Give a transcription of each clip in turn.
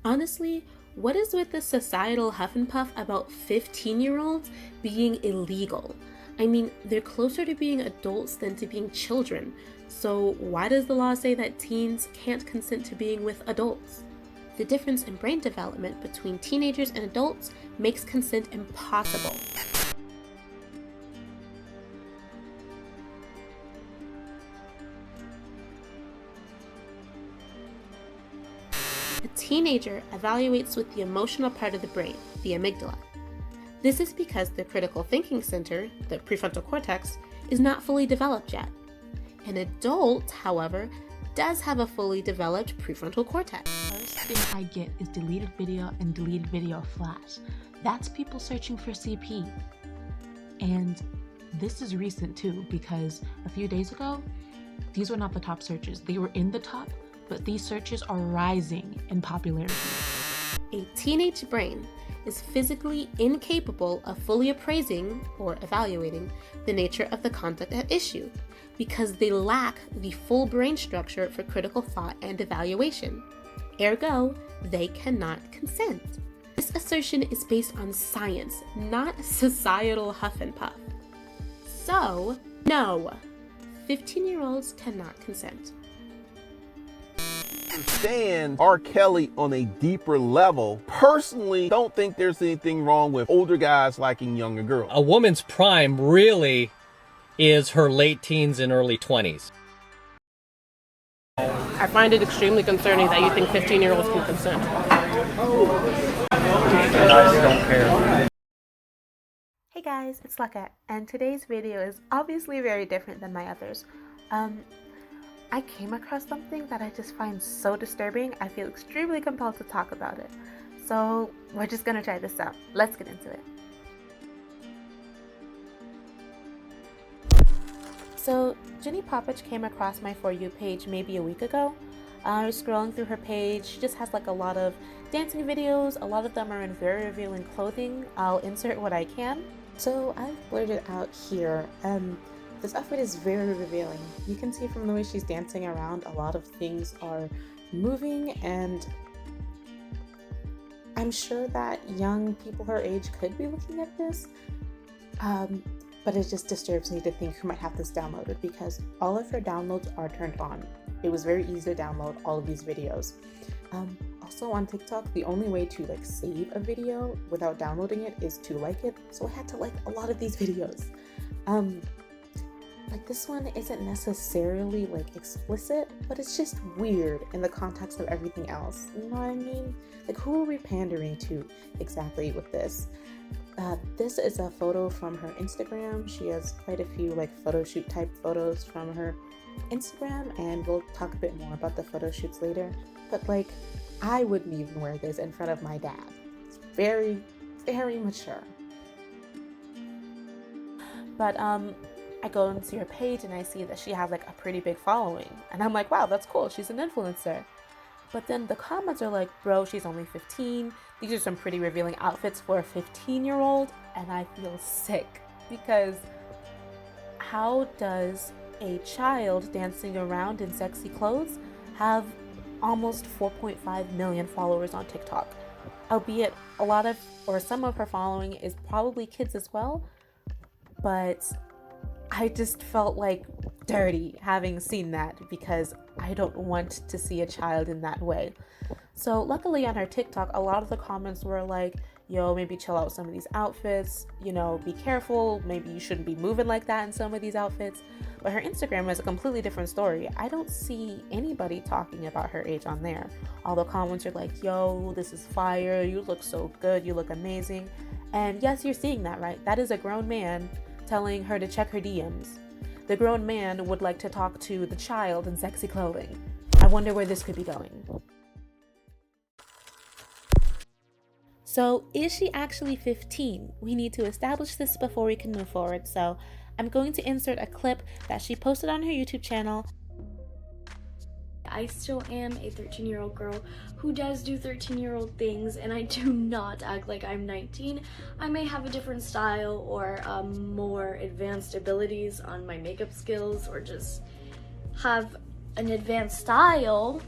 Honestly, what is with the societal huff and puff about 15-year-olds being illegal? I mean, they're closer to being adults than to being children, so why does the law say that teens can't consent to being with adults? The difference in brain development between teenagers and adults makes consent impossible. A teenager evaluates with the emotional part of the brain, the amygdala. This is because the critical thinking center, the prefrontal cortex, is not fully developed yet. An adult, however, does have a fully developed prefrontal cortex. First thing I get is deleted video and deleted video flash. That's people searching for CP. And this is recent too, because a few days ago, these were not the top searches. They were in the top, but these searches are rising in popularity. A teenage brain is physically incapable of fully appraising or evaluating the nature of the content at issue because they lack the full brain structure for critical thought and evaluation. Ergo, they cannot consent. This assertion is based on science, not societal huff and puff. So, no, 15-year-olds cannot consent. Understand R. Kelly on a deeper level. Personally, don't think there's anything wrong with older guys liking younger girls. A woman's prime really is her late teens and early 20s. I find it extremely concerning that you think 15-year-olds can consent. I don't care. Hey guys, it's Leka, and today's video is obviously very different than my others. I came across something that I just find so disturbing, I feel extremely compelled to talk about it. So we're just gonna try this out. Let's get into it. So Jenny Popach came across my For You page maybe a week ago. I was scrolling through her page. She just has like a lot of dancing videos. A lot of them are in very revealing clothing. I'll insert what I can. So I've blurted out here. This outfit is very revealing. You can see from the way she's dancing around, a lot of things are moving, and I'm sure that young people her age could be looking at this, but it just disturbs me to think who might have this downloaded because all of her downloads are turned on. It was very easy to download all of these videos. Also on TikTok, the only way to like save a video without downloading it is to like it, so I had to like a lot of these videos. Like this one isn't necessarily like explicit, but it's just weird in the context of everything else. You know what I mean? Like who are we pandering to exactly with this? This is a photo from her Instagram. She has quite a few like photo shoot type photos from her Instagram, and we'll talk a bit more about the photo shoots later. But like, I wouldn't even wear this in front of my dad. It's very, very mature. But I go and see her page and I see that she has like a pretty big following. And I'm like, wow, that's cool. She's an influencer. But then the comments are like, bro, she's only 15. These are some pretty revealing outfits for a 15-year-old. And I feel sick because how does a child dancing around in sexy clothes have almost 4.5 million followers on TikTok? Albeit a lot of, or some of her following is probably kids as well. But I just felt like dirty having seen that because I don't want to see a child in that way. So luckily on her TikTok, a lot of the comments were like, yo, maybe chill out some of these outfits, you know, be careful, maybe you shouldn't be moving like that in some of these outfits. But her Instagram is a completely different story. I don't see anybody talking about her age on there. All the comments are like, yo, this is fire, you look so good, you look amazing. And yes, you're seeing that, right? That is a grown man telling her to check her DMs. The grown man would like to talk to the child in sexy clothing. I wonder where this could be going. So is she actually 15? We need to establish this before we can move forward. So I'm going to insert a clip that she posted on her YouTube channel. I still am a 13-year-old girl who does do 13-year-old things, and I do not act like I'm 19. I may have a different style or more advanced abilities on my makeup skills or just have an advanced style,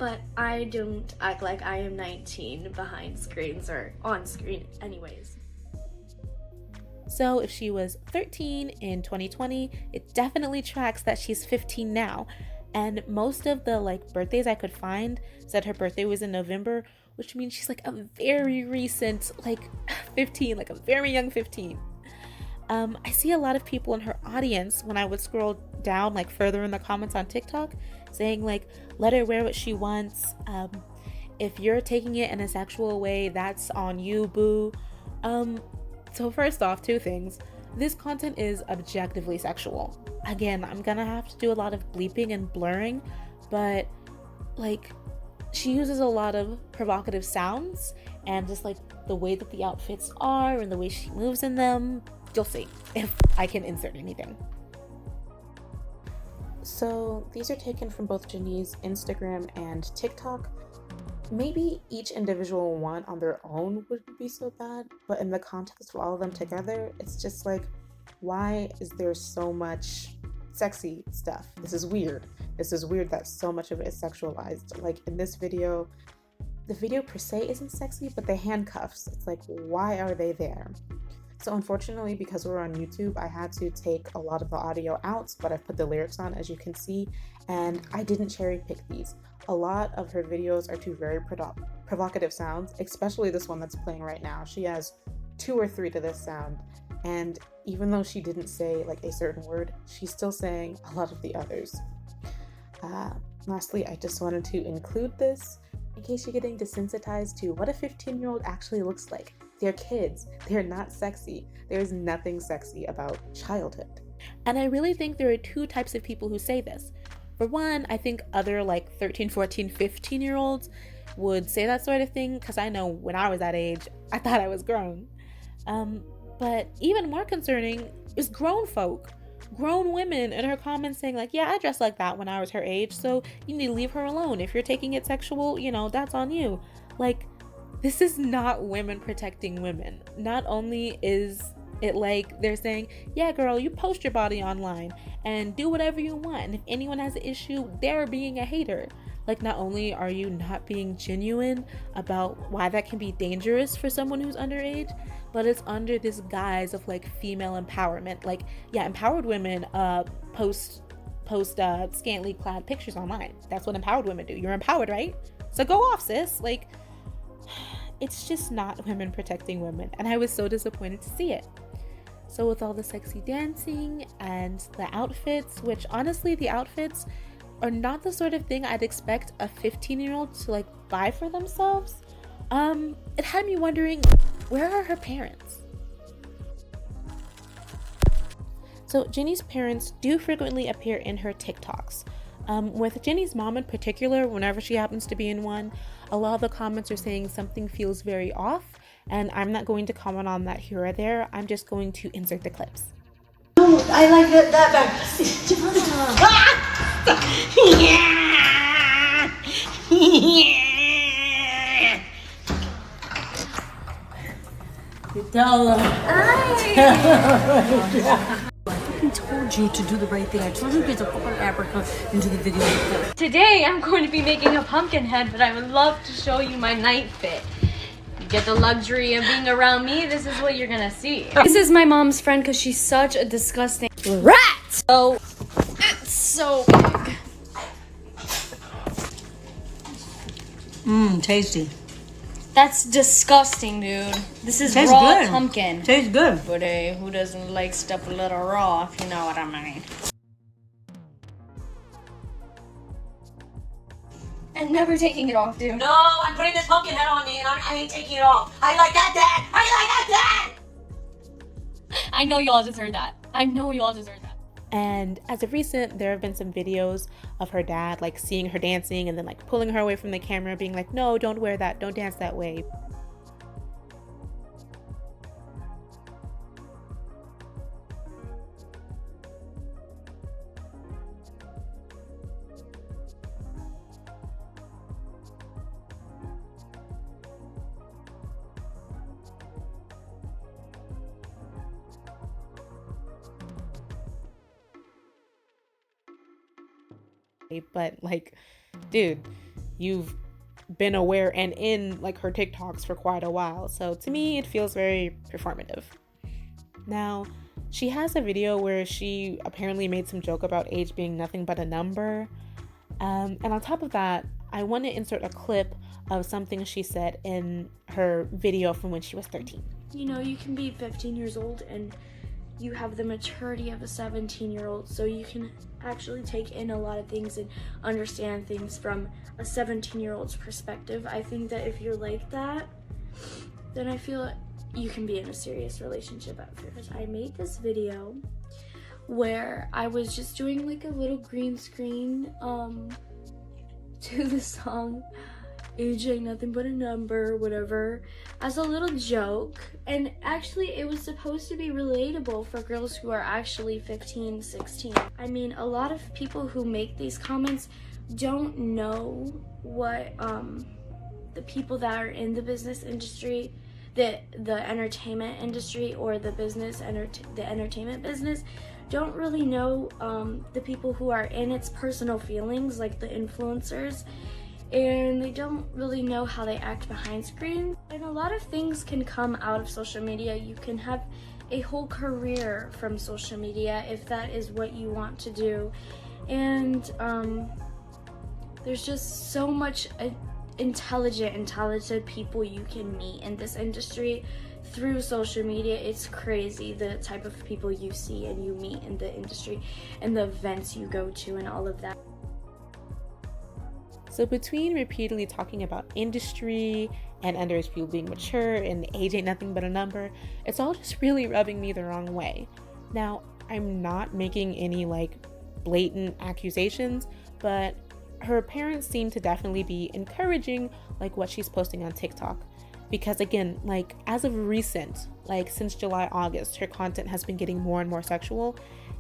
but I don't act like I am 19 behind screens or on screen anyways. So if she was 13 in 2020, it definitely tracks that she's 15 now. And most of the birthdays I could find said her birthday was in November, which means she's a very recent 15, a very young 15. I see a lot of people in her audience when I would scroll down further in the comments on TikTok saying let her wear what she wants. If you're taking it in a sexual way, that's on you, boo. So first off, two things. This content is objectively sexual. Again, I'm gonna have to do a lot of bleeping and blurring, but she uses a lot of provocative sounds and just the way that the outfits are and the way she moves in them. You'll see if I can insert anything. So these are taken from both Jenny's Instagram and TikTok. Maybe each individual one on their own wouldn't be so bad, but in the context of all of them together, it's just why is there so much sexy stuff? This is weird. This is weird that so much of it is sexualized. In this video, the video per se isn't sexy, but the handcuffs, it's why are they there? So unfortunately, because we're on YouTube, I had to take a lot of the audio out, but I've put the lyrics on, as you can see, and I didn't cherry pick these. A lot of her videos are to very provocative sounds, especially this one that's playing right now. She has 2 or 3 to this sound, and even though she didn't say a certain word, she's still saying a lot of the others. Lastly, I just wanted to include this in case you're getting desensitized to what a 15-year-old actually looks like. They're kids. They're not sexy. There's nothing sexy about childhood. And I really think there are 2 types of people who say this. For one, I think other 13, 14, 15-year-olds would say that sort of thing, because I know when I was that age, I thought I was grown. But even more concerning is grown folk, grown women in her comments saying yeah, I dressed like that when I was her age, so you need to leave her alone. If you're taking it sexual, that's on you. This is not women protecting women. Not only is it they're saying, yeah, girl, you post your body online and do whatever you want. And if anyone has an issue, they're being a hater. Not only are you not being genuine about why that can be dangerous for someone who's underage, but it's under this guise of female empowerment. Yeah, empowered women post scantily clad pictures online. That's what empowered women do. You're empowered, right? So go off, sis. It's just not women protecting women, and I was so disappointed to see it. So with all the sexy dancing and the outfits, which honestly the outfits are not the sort of thing I'd expect a 15-year-old to buy for themselves, it had me wondering, where are her parents? So Jenny's parents do frequently appear in her TikToks. With Jenny's mom in particular, whenever she happens to be in one, a lot of the comments are saying something feels very off, and I'm not going to comment on that here or there. I'm just going to insert the clips. Oh, I like that back. You tell her. I told you to do the right thing. I told you to get the fucking Africa into the video. Today I'm going to be making a pumpkin head, but I would love to show you my night fit. You get the luxury of being around me, this is what you're gonna see. This is my mom's friend because she's such a disgusting rat! So, it's so big. Tasty. That's disgusting, dude. This is Tastes raw good. pumpkin. Tastes good. But hey, who doesn't like stuff a little raw, if you know what I mean? And never taking it off, dude. No, I'm putting this pumpkin head on me and I ain't taking it off. I like that, Dad! I like that, Dad! I know y'all deserve that. I know y'all deserve that. And as of recent, there have been some videos of her dad seeing her dancing and then pulling her away from the camera, being no, don't wear that, don't dance that way. But dude, you've been aware and in like her TikToks for quite a while. So to me, it feels very performative. Now, she has a video where she apparently made some joke about age being nothing but a number. And on top of that, I want to insert a clip of something she said in her video from when she was 13. You know, you can be 15 years old and you have the maturity of a 17-year-old, so you can actually take in a lot of things and understand things from a 17-year-old's perspective. I think that if you're like that, then I feel you can be in a serious relationship at first. I made this video where I was just doing like a little green screen to the song Age Ain't Nothing But a Number, whatever, as a little joke. And actually it was supposed to be relatable for girls who are actually 15, 16. I mean, a lot of people who make these comments don't know what the people that are in the business industry, the entertainment industry, or the entertainment business, don't really know the people who are in its personal feelings, like the influencers, and they don't really know how they act behind screen. And a lot of things can come out of social media. You can have a whole career from social media if that is what you want to do. And there's just so much intelligent and talented people you can meet in this industry through social media. It's crazy the type of people you see and you meet in the industry and the events you go to and all of that. So between repeatedly talking about industry and underage people being mature and age ain't nothing but a number, it's all just really rubbing me the wrong way. Now, I'm not making any like blatant accusations, but her parents seem to definitely be encouraging like what she's posting on TikTok. Because again, like as of recent, like since July, August, her content has been getting more and more sexual.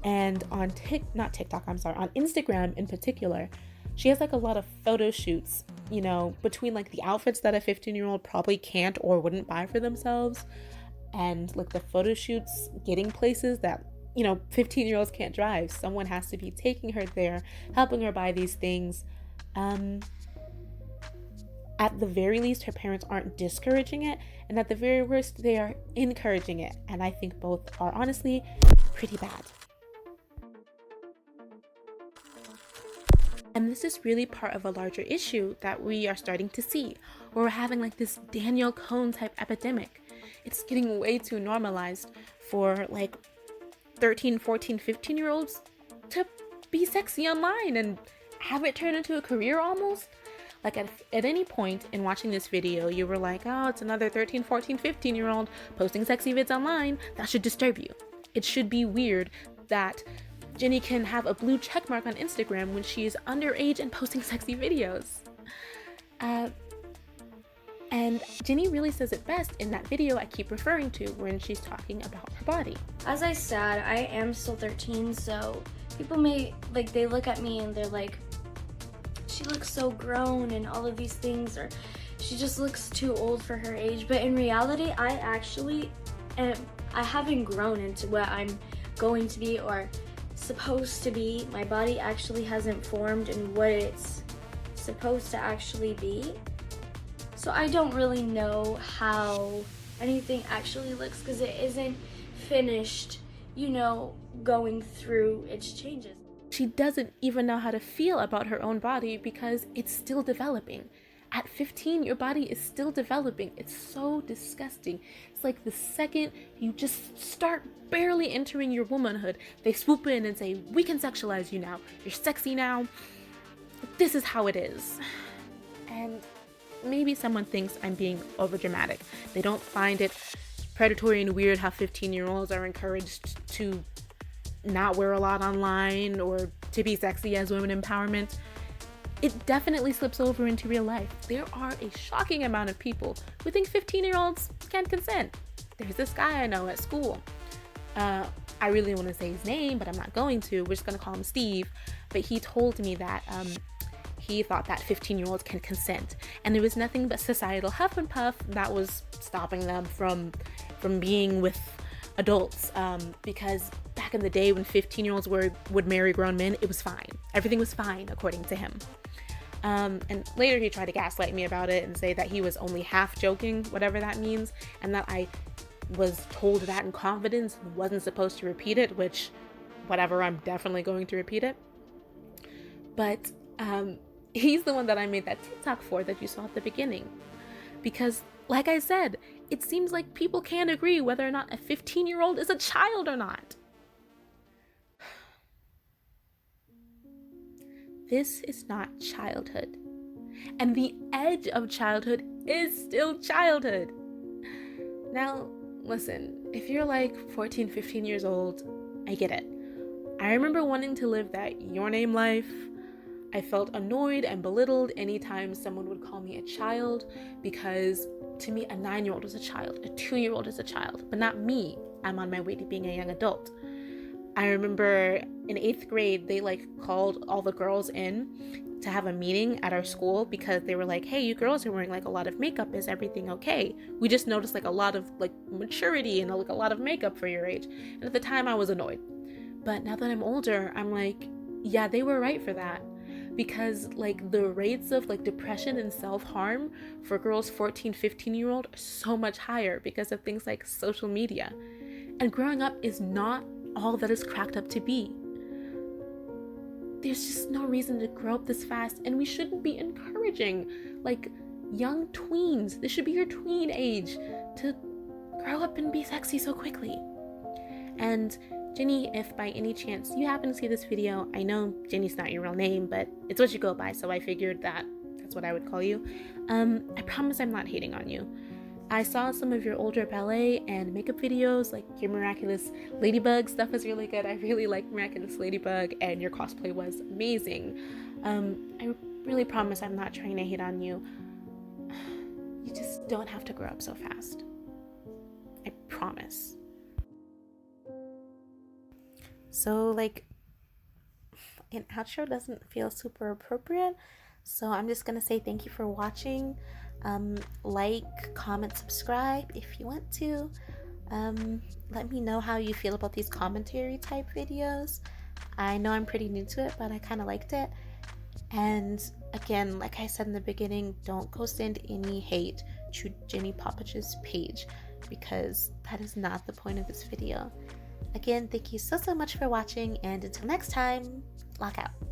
And on on Instagram in particular, she has like a lot of photo shoots, you know, between like the outfits that a 15-year-old probably can't or wouldn't buy for themselves, and like the photo shoots getting places that, you know, 15-year-olds can't drive. Someone has to be taking her there, helping her buy these things. At the very least, her parents aren't discouraging it, and at the very worst, they are encouraging it. And I think both are honestly pretty bad. And this is really part of a larger issue that we are starting to see, where we're having like this Danielle Cohn type epidemic. It's getting way too normalized for like 13, 14, 15-year-olds to be sexy online and have it turn into a career almost. Like at any point in watching this video, you were like, oh, it's another 13, 14, 15-year-old posting sexy vids online. That should disturb you. It should be weird that Jenny can have a blue check mark on Instagram when she is underage and posting sexy videos. And Jenny really says it best in that video I keep referring to when she's talking about her body. As I said, I am still 13, so people may, like, they look at me and they're like, she looks so grown and all of these things, or she just looks too old for her age. But in reality, I haven't grown into what I'm going to be or supposed to be. My body actually hasn't formed in what it's supposed to actually be. So I don't really know how anything actually looks because it isn't finished, you know, going through its changes. She doesn't even know how to feel about her own body because it's still developing. At 15, your body is still developing. It's so disgusting. It's like the second you just start barely entering your womanhood, they swoop in and say, we can sexualize you now. You're sexy now. This is how it is. And maybe someone thinks I'm being overdramatic. They don't find it predatory and weird how 15-year-olds are encouraged to not wear a lot online or to be sexy as women empowerment. It definitely slips over into real life. There are a shocking amount of people who think 15-year-olds can't consent. There's this guy I know at school. I really want to say his name, but I'm not going to. We're just going to call him Steve. But he told me that he thought that 15-year-olds can consent. And there was nothing but societal huff and puff that was stopping them from being with adults, because back in the day when 15-year-olds would marry grown men, it was fine. Everything was fine, according to him. And later he tried to gaslight me about it and say that he was only half joking, whatever that means, and that I was told that in confidence and wasn't supposed to repeat it, which, whatever, I'm definitely going to repeat it. But he's the one that I made that TikTok for that you saw at the beginning. Because, like I said, it seems like people can't agree whether or not a 15-year-old is a child or not. This is not childhood. And the edge of childhood is still childhood. Now, listen, if you're like 14, 15 years old, I get it. I remember wanting to live that your name life. I felt annoyed and belittled anytime someone would call me a child, because to me, a 9-year-old is a child, a 2-year-old is a child, but not me. I'm on my way to being a young adult. I remember in 8th grade, they called all the girls in to have a meeting at our school because they were like, hey, you girls are wearing a lot of makeup. Is everything okay? We just noticed a lot of maturity and a lot of makeup for your age. And at the time I was annoyed. But now that I'm older, I'm like, yeah, they were right for that. Because the rates of depression and self-harm for girls 14, 15-year-old are so much higher because of things like social media. And growing up is not all that is cracked up to be. There's just no reason to grow up this fast, and we shouldn't be encouraging young tweens. This should be your tween age to grow up and be sexy so quickly. And Jenny, if by any chance you happen to see this video, I know Jenny's not your real name, but it's what you go by, so I figured that's what I would call you. I promise I'm not hating on you. I saw some of your older ballet and makeup videos, your Miraculous Ladybug stuff is really good. I really like Miraculous Ladybug, and your cosplay was amazing. I really promise I'm not trying to hate on you. You just don't have to grow up so fast. I promise. So an outro doesn't feel super appropriate, so I'm just gonna say thank you for watching. Like, comment, subscribe if you want to. Let me know how you feel about these commentary type videos. I know I'm pretty new to it, but I kind of liked it. And again, like I said in the beginning, don't go send any hate to Jenny Popach's page, because that is not the point of this video. Again, thank you so much for watching, and until next time, lock out.